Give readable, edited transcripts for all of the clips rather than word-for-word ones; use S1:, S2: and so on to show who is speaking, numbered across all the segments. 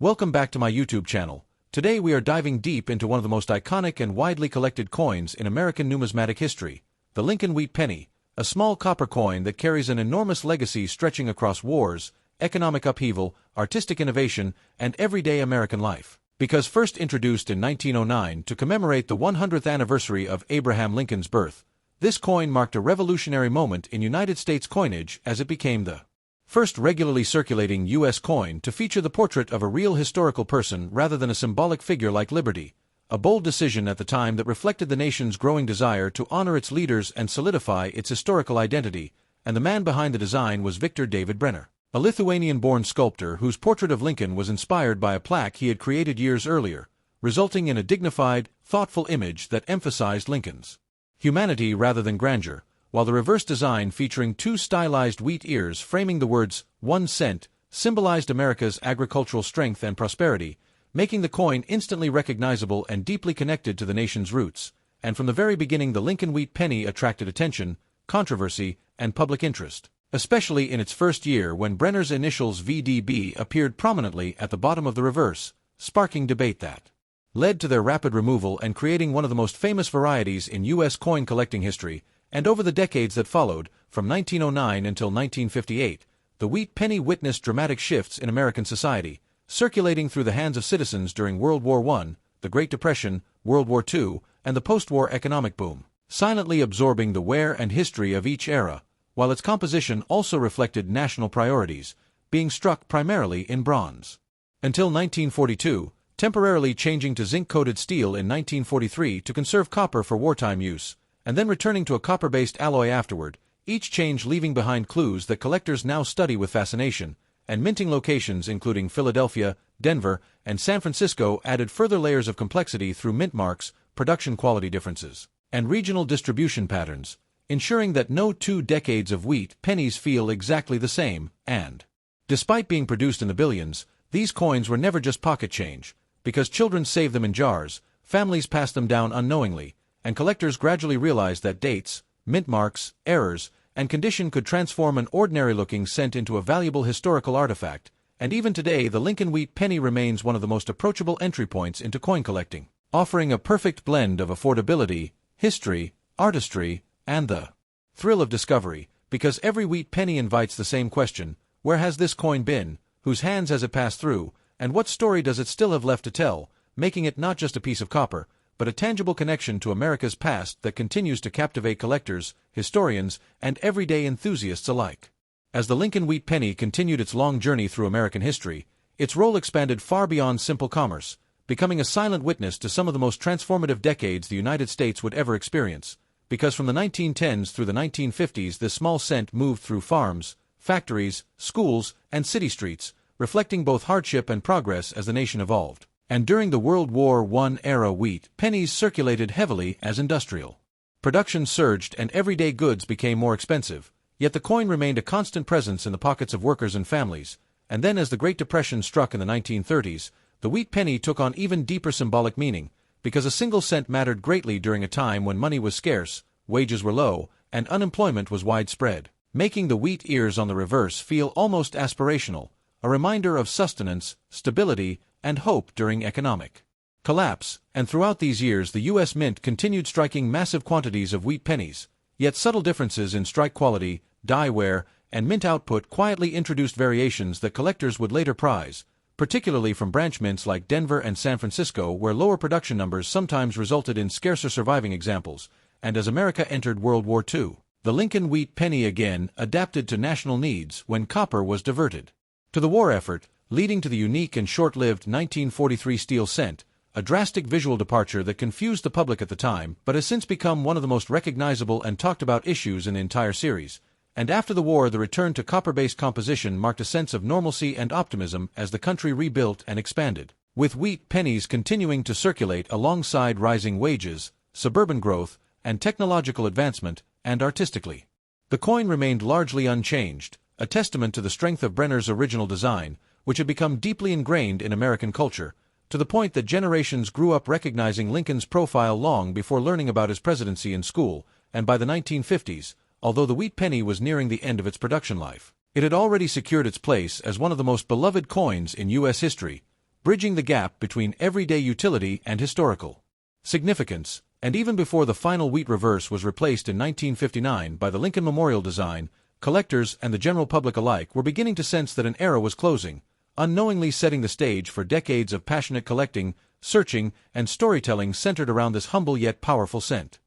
S1: Welcome back to my YouTube channel. Today we are diving deep into one of the most iconic and widely collected coins in American numismatic history, the Lincoln Wheat Penny, a small copper coin that carries an enormous legacy stretching across wars, economic upheaval, artistic innovation, and everyday American life. Because first introduced in 1909 to commemorate the 100th anniversary of Abraham Lincoln's birth, this coin marked a revolutionary moment in United States coinage as it became the first regularly circulating U.S. coin to feature the portrait of a real historical person rather than a symbolic figure like Liberty, a bold decision at the time that reflected the nation's growing desire to honor its leaders and solidify its historical identity, and the man behind the design was Victor David Brenner, a Lithuanian-born sculptor whose portrait of Lincoln was inspired by a plaque he had created years earlier, resulting in a dignified, thoughtful image that emphasized Lincoln's humanity rather than grandeur, while the reverse design featuring two stylized wheat ears framing the words 1 cent symbolized America's agricultural strength and prosperity, making the coin instantly recognizable and deeply connected to the nation's roots. And from the very beginning, the Lincoln Wheat Penny attracted attention, controversy, and public interest, especially in its first year when Brenner's initials VDB appeared prominently at the bottom of the reverse, sparking debate that led to their rapid removal and creating one of the most famous varieties in U.S. coin collecting history. And over the decades that followed, from 1909 until 1958, the Wheat Penny witnessed dramatic shifts in American society, circulating through the hands of citizens during World War I, the Great Depression, World War II, and the post-war economic boom, silently absorbing the wear and history of each era, while its composition also reflected national priorities, being struck primarily in bronze. Until 1942, temporarily changing to zinc-coated steel in 1943 to conserve copper for wartime use, and then returning to a copper-based alloy afterward, each change leaving behind clues that collectors now study with fascination, and minting locations including Philadelphia, Denver, and San Francisco added further layers of complexity through mint marks, production quality differences, and regional distribution patterns, ensuring that no 2 decades of wheat pennies feel exactly the same. And despite being produced in the billions, these coins were never just pocket change, because children saved them in jars, families passed them down unknowingly, and collectors gradually realized that dates, mint marks, errors, and condition could transform an ordinary-looking cent into a valuable historical artifact, and even today the Lincoln Wheat Penny remains one of the most approachable entry points into coin collecting, offering a perfect blend of affordability, history, artistry, and the thrill of discovery, because every wheat penny invites the same question: where has this coin been, whose hands has it passed through, and what story does it still have left to tell, making it not just a piece of copper, but a tangible connection to America's past that continues to captivate collectors, historians, and everyday enthusiasts alike. As the Lincoln Wheat Penny continued its long journey through American history, its role expanded far beyond simple commerce, becoming a silent witness to some of the most transformative decades the United States would ever experience, because from the 1910s through the 1950s this small cent moved through farms, factories, schools, and city streets, reflecting both hardship and progress as the nation evolved. And during the World War I era, wheat pennies circulated heavily as industrial production surged and everyday goods became more expensive, yet the coin remained a constant presence in the pockets of workers and families. And then as the Great Depression struck in the 1930s, the wheat penny took on even deeper symbolic meaning, because a single cent mattered greatly during a time when money was scarce, wages were low, and unemployment was widespread, making the wheat ears on the reverse feel almost aspirational, a reminder of sustenance, stability, and hope during economic collapse. And throughout these years the U.S. Mint continued striking massive quantities of wheat pennies, yet subtle differences in strike quality, die wear, and mint output quietly introduced variations that collectors would later prize, particularly from branch mints like Denver and San Francisco, where lower production numbers sometimes resulted in scarcer surviving examples. And as America entered World War II, the Lincoln Wheat Penny again adapted to national needs when copper was diverted to the war effort, leading to the unique and short-lived 1943 steel cent, a drastic visual departure that confused the public at the time but has since become one of the most recognizable and talked-about issues in the entire series. And after the war, the return to copper-based composition marked a sense of normalcy and optimism as the country rebuilt and expanded, with wheat pennies continuing to circulate alongside rising wages, suburban growth, and technological advancement. And artistically, the coin remained largely unchanged, a testament to the strength of Brenner's original design, which had become deeply ingrained in American culture, to the point that generations grew up recognizing Lincoln's profile long before learning about his presidency in school. And by the 1950s, although the wheat penny was nearing the end of its production life, it had already secured its place as one of the most beloved coins in U.S. history, bridging the gap between everyday utility and historical significance. And even before the final wheat reverse was replaced in 1959 by the Lincoln Memorial design, collectors and the general public alike were beginning to sense that an era was closing, unknowingly setting the stage for decades of passionate collecting, searching, and storytelling centered around this humble yet powerful cent.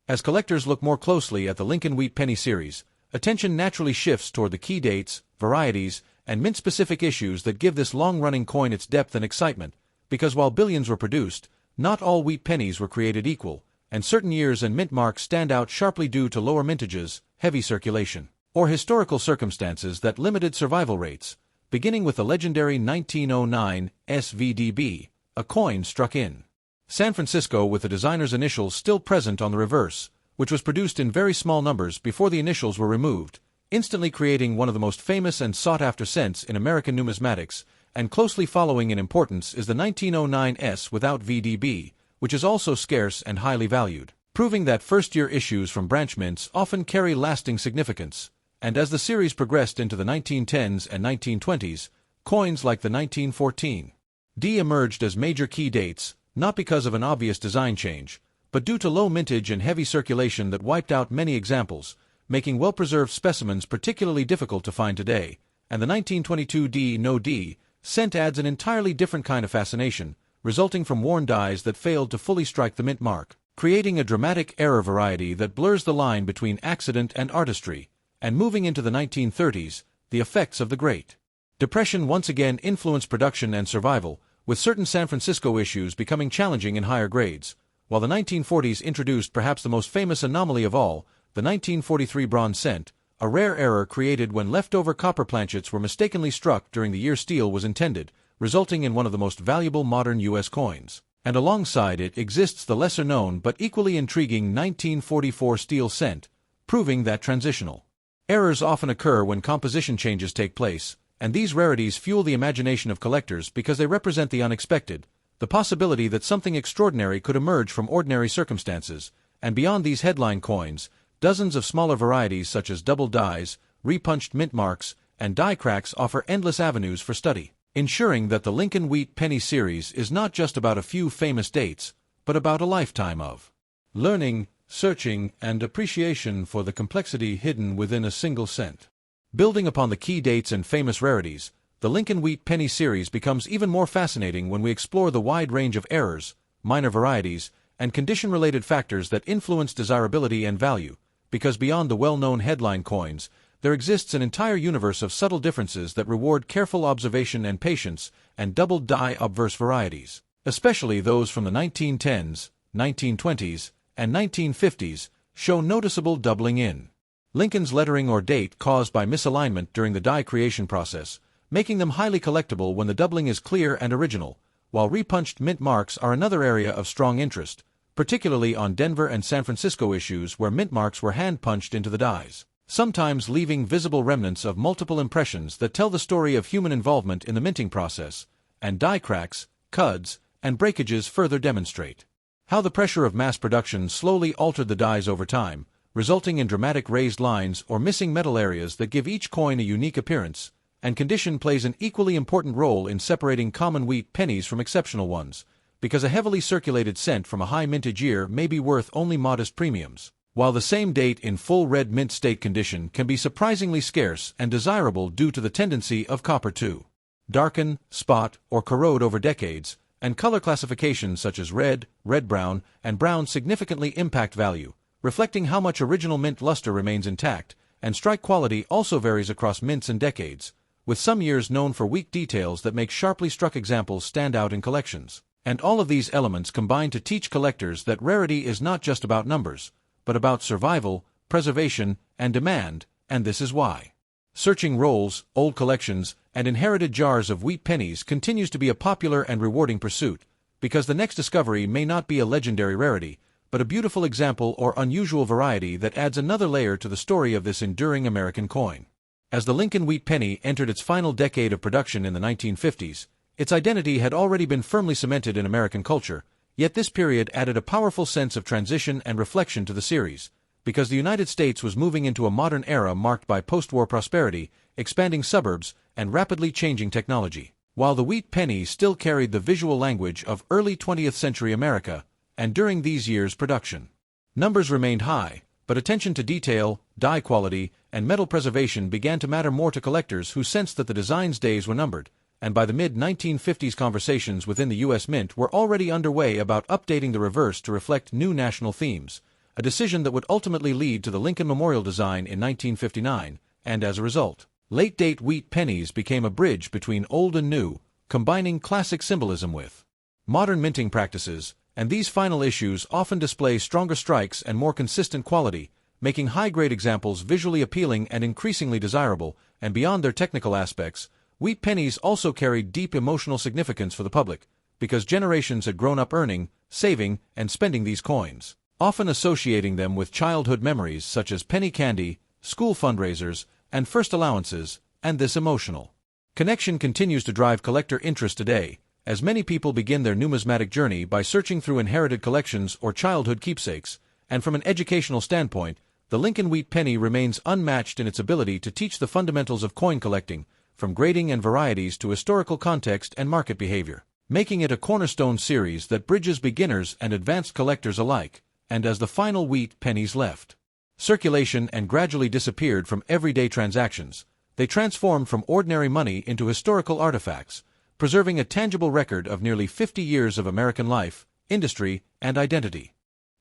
S1: As collectors look more closely at the Lincoln Wheat Penny series, attention naturally shifts toward the key dates, varieties, and mint-specific issues that give this long-running coin its depth and excitement, because while billions were produced, not all wheat pennies were created equal, and certain years and mint marks stand out sharply due to lower mintages, heavy circulation, or historical circumstances that limited survival rates, beginning with the legendary 1909 SVDB, a coin struck in San Francisco with the designer's initials still present on the reverse, which was produced in very small numbers before the initials were removed, instantly creating one of the most famous and sought-after cents in American numismatics, and closely following in importance is the 1909 S without VDB, which is also scarce and highly valued, proving that first-year issues from branch mints often carry lasting significance. And as the series progressed into the 1910s and 1920s, coins like the 1914 D emerged as major key dates, not because of an obvious design change, but due to low mintage and heavy circulation that wiped out many examples, making well-preserved specimens particularly difficult to find today. And the 1922 D No D cent adds an entirely different kind of fascination, resulting from worn dies that failed to fully strike the mint mark, creating a dramatic error variety that blurs the line between accident and artistry. And moving into the 1930s, the effects of the Great Depression once again influenced production and survival, with certain San Francisco issues becoming challenging in higher grades, while the 1940s introduced perhaps the most famous anomaly of all, the 1943 bronze cent, a rare error created when leftover copper planchets were mistakenly struck during the year steel was intended, resulting in one of the most valuable modern U.S. coins. And alongside it exists the lesser-known but equally intriguing 1944 steel cent, proving that transitional errors often occur when composition changes take place, and these rarities fuel the imagination of collectors because they represent the unexpected, the possibility that something extraordinary could emerge from ordinary circumstances. And beyond these headline coins, dozens of smaller varieties such as double dies, repunched mint marks, and die cracks offer endless avenues for study, ensuring that the Lincoln Wheat Penny series is not just about a few famous dates, but about a lifetime of learning, searching, and appreciation for the complexity hidden within a single cent. Building upon the key dates and famous rarities, the Lincoln Wheat Penny series becomes even more fascinating when we explore the wide range of errors, minor varieties, and condition-related factors that influence desirability and value, because beyond the well-known headline coins, there exists an entire universe of subtle differences that reward careful observation and patience, and double die obverse varieties, especially those from the 1910s, 1920s, and 1950s, show noticeable doubling in Lincoln's lettering or date caused by misalignment during the die creation process, making them highly collectible when the doubling is clear and original, while repunched mint marks are another area of strong interest, particularly on Denver and San Francisco issues where mint marks were hand-punched into the dies, sometimes leaving visible remnants of multiple impressions that tell the story of human involvement in the minting process, and die cracks, cuds, and breakages further demonstrate how the pressure of mass production slowly altered the dies over time, resulting in dramatic raised lines or missing metal areas that give each coin a unique appearance, and condition plays an equally important role in separating common wheat pennies from exceptional ones, because a heavily circulated cent from a high mintage year may be worth only modest premiums, while the same date in full red mint state condition can be surprisingly scarce and desirable due to the tendency of copper to darken, spot, or corrode over decades, and color classifications such as red, red-brown, and brown significantly impact value, reflecting how much original mint luster remains intact, and strike quality also varies across mints and decades, with some years known for weak details that make sharply struck examples stand out in collections. And all of these elements combine to teach collectors that rarity is not just about numbers, but about survival, preservation, and demand, and this is why searching rolls, old collections, and inherited jars of wheat pennies continues to be a popular and rewarding pursuit, because the next discovery may not be a legendary rarity, but a beautiful example or unusual variety that adds another layer to the story of this enduring American coin. As the Lincoln Wheat Penny entered its final decade of production in the 1950s, its identity had already been firmly cemented in American culture, yet this period added a powerful sense of transition and reflection to the series, because the United States was moving into a modern era marked by post-war prosperity, expanding suburbs, and rapidly changing technology. While the wheat penny still carried the visual language of early 20th century America, and during these years' production, numbers remained high, but attention to detail, die quality, and metal preservation began to matter more to collectors who sensed that the design's days were numbered, and by the mid-1950s conversations within the U.S. Mint were already underway about updating the reverse to reflect new national themes, a decision that would ultimately lead to the Lincoln Memorial design in 1959, and as a result, late-date wheat pennies became a bridge between old and new, combining classic symbolism with modern minting practices, and these final issues often display stronger strikes and more consistent quality, making high-grade examples visually appealing and increasingly desirable, and beyond their technical aspects, wheat pennies also carried deep emotional significance for the public, because generations had grown up earning, saving, and spending these coins, often associating them with childhood memories such as penny candy, school fundraisers, and first allowances, and this emotional connection continues to drive collector interest today, as many people begin their numismatic journey by searching through inherited collections or childhood keepsakes, and from an educational standpoint, the Lincoln Wheat Penny remains unmatched in its ability to teach the fundamentals of coin collecting, from grading and varieties to historical context and market behavior, making it a cornerstone series that bridges beginners and advanced collectors alike. And as the final wheat pennies left circulation and gradually disappeared from everyday transactions, they transformed from ordinary money into historical artifacts, preserving a tangible record of nearly 50 years of American life, industry, and identity.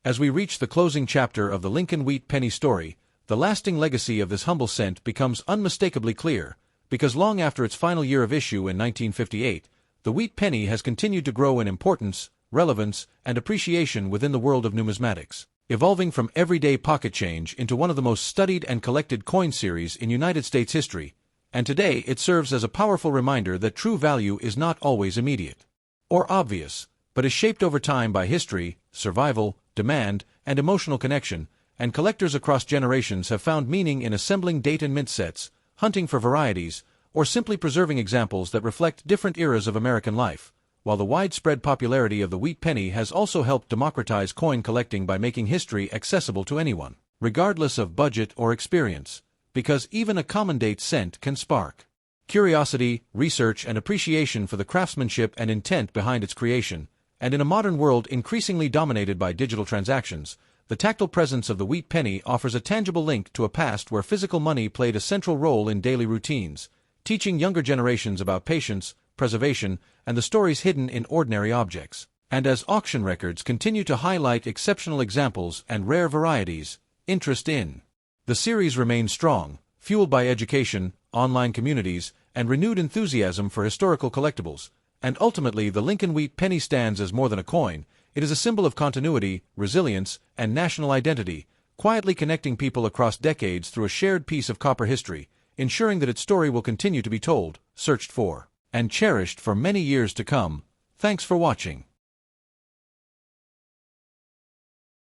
S1: As we reach the closing chapter of the Lincoln Wheat Penny story, the lasting legacy of this humble cent becomes unmistakably clear, because long after its final year of issue in 1958, the wheat penny has continued to grow in importance, relevance, and appreciation within the world of numismatics, evolving from everyday pocket change into one of the most studied and collected coin series in United States history, and today it serves as a powerful reminder that true value is not always immediate or obvious, but is shaped over time by history, survival, demand, and emotional connection, and collectors across generations have found meaning in assembling date and mint sets, hunting for varieties, or simply preserving examples that reflect different eras of American life, while the widespread popularity of the wheat penny has also helped democratize coin collecting by making history accessible to anyone, regardless of budget or experience, because even a common date cent can spark curiosity, research, and appreciation for the craftsmanship and intent behind its creation, and in a modern world increasingly dominated by digital transactions, the tactile presence of the wheat penny offers a tangible link to a past where physical money played a central role in daily routines, teaching younger generations about patience, preservation, and the stories hidden in ordinary objects. And as auction records continue to highlight exceptional examples and rare varieties, interest in the series remains strong, fueled by education, online communities, and renewed enthusiasm for historical collectibles. And ultimately, the Lincoln Wheat Penny stands as more than a coin. It is a symbol of continuity, resilience, and national identity, quietly connecting people across decades through a shared piece of copper history, ensuring that its story will continue to be told, searched for, and cherished for many years to come. Thanks for watching.